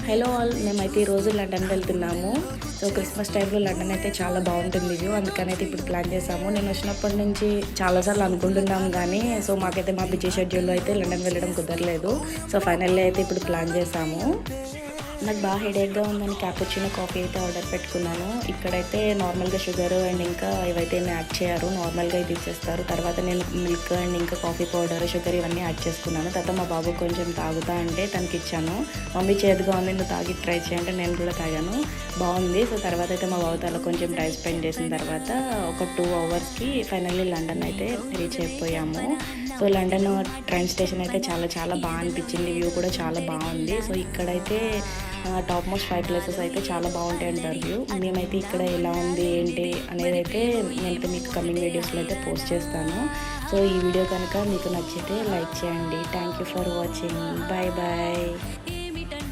Hello all, మేమైతే ఈరోజు London వెళ్తున్నాము. సో క్రిస్మస్ టైంలో లండన్ అయితే చాలా బాగుంటుంది వ్యూ, అందుకనైతే ఇప్పుడు ప్లాన్ చేసాము. నేను వచ్చినప్పటి నుంచి చాలాసార్లు అనుకుంటున్నాము కానీ మాకైతే మా బిజీ షెడ్యూల్లో అయితే లండన్ వెళ్ళడం కుదరలేదు. సో ఫైనల్లీ అయితే ఇప్పుడు ప్లాన్ చేసాము. నాకు బాగా హెడేక్గా ఉందని క్యాపుచినో కాఫీ అయితే ఆర్డర్ పెట్టుకున్నాను. ఇక్కడైతే నార్మల్గా షుగర్ అండ్ ఇంకా ఇవైతే యాడ్ చేయరు, నార్మల్గా ఇది ఇచ్చేస్తారు. తర్వాత నేను మిల్క్ అండ్ ఇంకా కాఫీ పౌడర్, షుగర్ ఇవన్నీ యాడ్ చేసుకున్నాను. తర్వాత మా బాబు కొంచెం తాగుతా అంటే తనకి ఇచ్చాను. మమ్మీ చేదుగా ఉంది, నువ్వు తాగి ట్రై చేయంటే నేను కూడా తాగాను, బాగుంది. సో తర్వాత అయితే మా బాబుతో అలా కొంచెం టైం స్పెండ్ చేసిన తర్వాత ఒక 2 అవర్స్కి ఫైనల్లీ లండన్ అయితే రీచ్ అయిపోయాము. సో లండన్ ట్రైన్ స్టేషన్ అయితే చాలా చాలా బాగా అనిపించింది, వ్యూ కూడా చాలా బాగుంది. సో ఇక్కడైతే టాప్ మోస్ట్ 5 ప్లేసెస్ అయితే చాలా బాగుంటాయి అంటారు వ్యూ. మేమైతే ఇక్కడ ఎలా ఉంది ఏంటి అనేది అయితే నేనైతే మీకు కమింగ్ వీడియోస్లో అయితే పోస్ట్ చేస్తాను. సో ఈ వీడియో కనుక మీకు నచ్చితే లైక్ చేయండి. Thank you for watching. Bye bye.